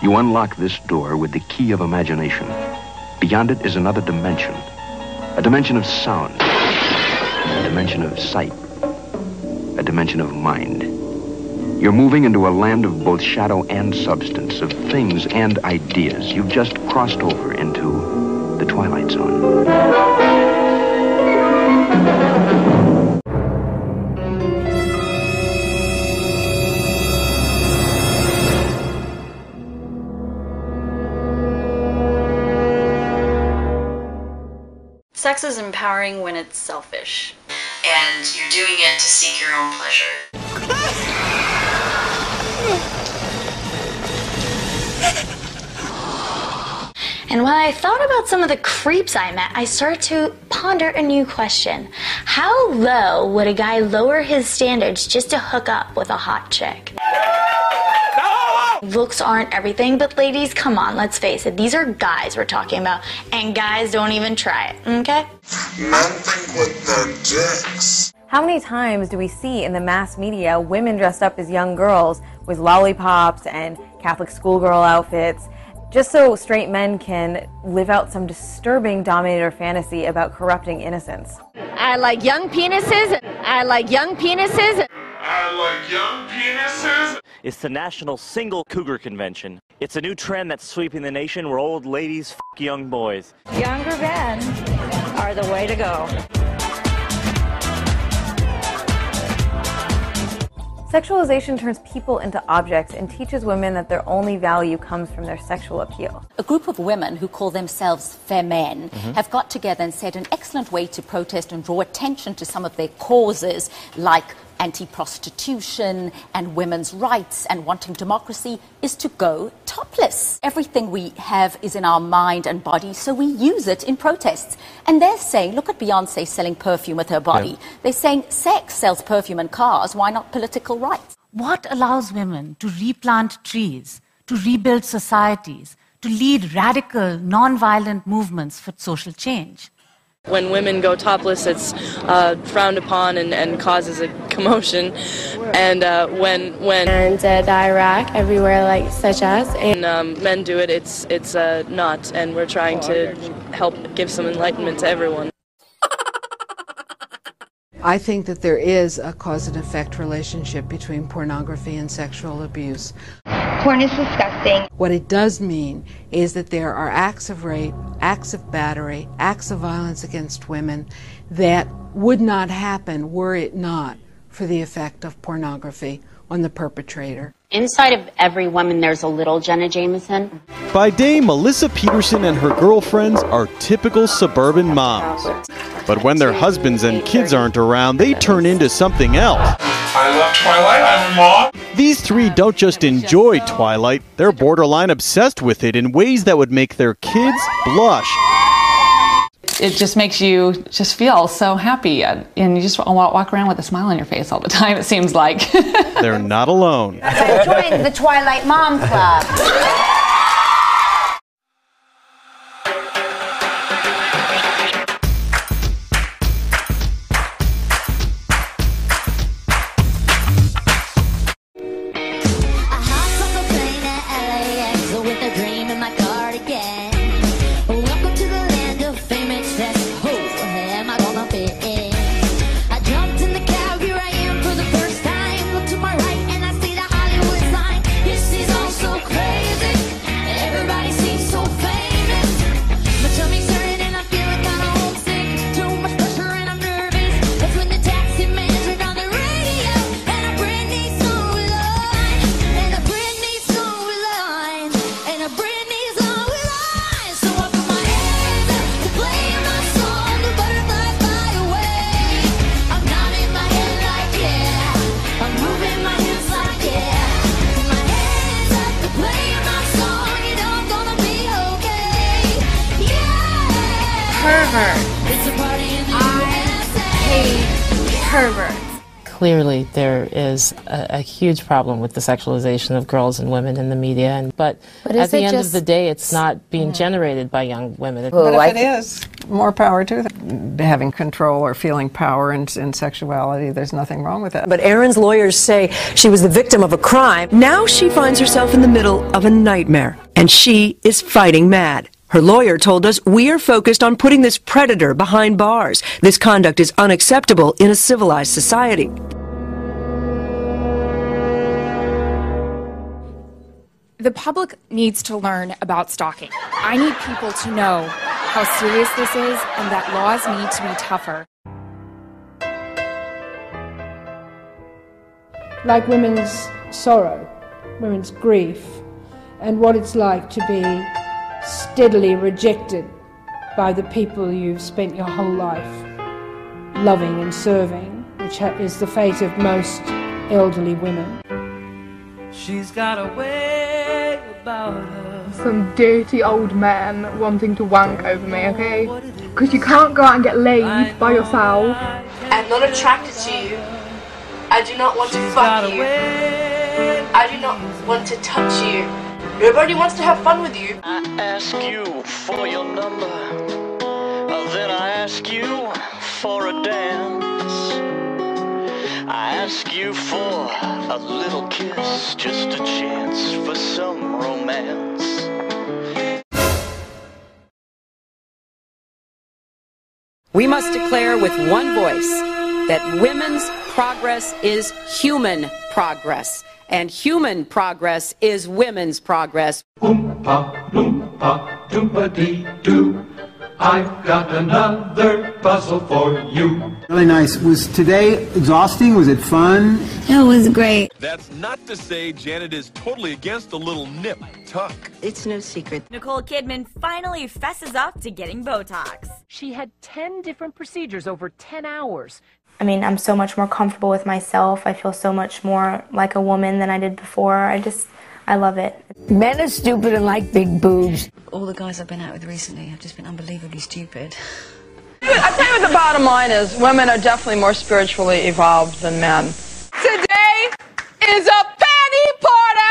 You unlock this door with the key of imagination. Beyond it is another dimension. A dimension of sound. A dimension of sight. A dimension of mind. You're moving into a land of both shadow and substance, of things and ideas. You've just crossed over into the Twilight Zone. Sex is empowering when it's selfish. And you're doing it to seek your own pleasure. And when I thought about some of the creeps I met, I started to ponder a new question. How low would a guy lower his standards just to hook up with a hot chick? Looks aren't everything, but ladies, come on, let's face it. These are guys we're talking about, and guys don't even try it, okay? Nothing with their dicks. How many times do we see in the mass media women dressed up as young girls with lollipops and Catholic schoolgirl outfits, just so straight men can live out some disturbing dominator fantasy about corrupting innocence? I like young penises. I like young penises. I like young penises. It's the National Single Cougar Convention. It's a new trend that's sweeping the nation where old ladies f*** young boys. Younger men are the way to go. Sexualization turns people into objects and teaches women that their only value comes from their sexual appeal. A group of women who call themselves Femen have got together and said an excellent way to protest and draw attention to some of their causes, like anti-prostitution and women's rights and wanting democracy, is to go topless. Everything we have is in our mind and body, so we use it in protests. And they're saying, look at Beyonce selling perfume with her body. Yeah. They're saying sex sells perfume and cars, why not political rights? What allows women to replant trees, to rebuild societies, to lead radical, non-violent movements for social change? When women go topless, it's frowned upon and causes a commotion. And when and Iraq, everywhere like such as, and men do it, it's not. And we're trying to help give some enlightenment to everyone. I think that there is a cause and effect relationship between pornography and sexual abuse. Porn is disgusting. What it does mean is that there are acts of rape, acts of battery, acts of violence against women that would not happen were it not for the effect of pornography on the perpetrator. Inside of every woman, there's a little Jenna Jameson. By day, Melissa Peterson and her girlfriends are typical suburban moms. But when their husbands and kids aren't around, they turn into something else. I love Twilight, I'm a mom. These three don't just enjoy Twilight, they're borderline obsessed with it in ways that would make their kids blush. It just makes you just feel so happy, and you just walk around with a smile on your face all the time, it seems like. They're not alone. Join the Twilight Mom Club. Clearly, there is a huge problem with the sexualization of girls and women in the media, but at the end of the day, it's not being generated by young women. But if it is, More power to them. Having control or feeling power in sexuality, there's nothing wrong with that. But Erin's lawyers say she was the victim of a crime. Now she finds herself in the middle of a nightmare, and she is fighting mad. Her lawyer told us, "We are focused on putting this predator behind bars. This conduct is unacceptable in a civilized society." The public needs to learn about stalking. I need people to know how serious this is and that laws need to be tougher. Like women's sorrow, women's grief, and what it's like to be steadily rejected by the people you've spent your whole life loving and serving, which is the fate of most elderly women. She's got a way about her. Some dirty old man wanting to wank over me, okay? Because you can't go out and get laid by yourself. I'm not attracted to you. I do not want to fuck you. I do not want to touch you. Nobody wants to have fun with you. I ask you for your number, then I ask you for a dance. I ask you for a little kiss, just a chance for some romance. We must declare with one voice that women's progress is human progress, and human progress is women's progress. Oompa, loompa, doompa-dee-doo. I've got another puzzle for you. Really nice. Was today exhausting? Was it fun? It was great. That's not to say Janet is totally against a little nip tuck. It's no secret. Nicole Kidman finally fesses up to getting Botox. She had 10 different procedures over 10 hours. I mean, I'm so much more comfortable with myself. I feel so much more like a woman than I did before. I love it. Men are stupid and like big boobs. All the guys I've been out with recently have just been unbelievably stupid. I think what the bottom line is, women are definitely more spiritually evolved than men. Today is a panty party!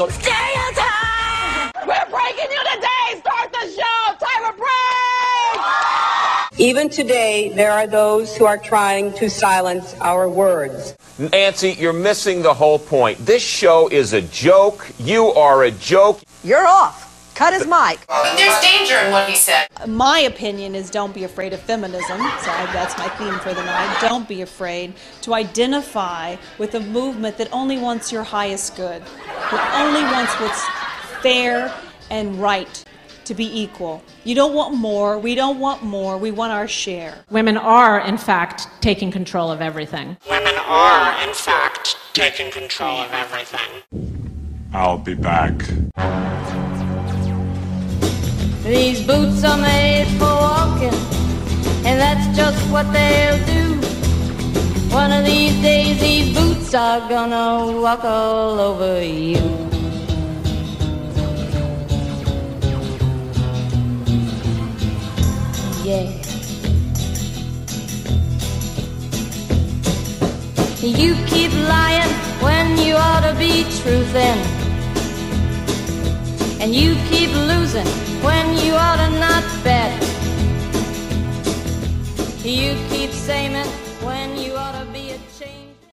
Stereotype! We're breaking you today! Start the show! Time of break! Even today, there are those who are trying to silence our words. Nancy, you're missing the whole point. This show is a joke. You are a joke. You're off. Cut his mic. There's danger in what he said. My opinion is don't be afraid of feminism. So that's my theme for the night. Don't be afraid to identify with a movement that only wants your highest good, that only wants what's fair and right, to be equal. You don't want more. We don't want more. We want our share. Women are, in fact, taking control of everything. Women are, in fact, taking control of everything. I'll be back. These boots are made for walking, and that's just what they'll do. One of these days, these boots are gonna walk all over you. Yeah. You keep lying when you ought to be truthing, and you keep losing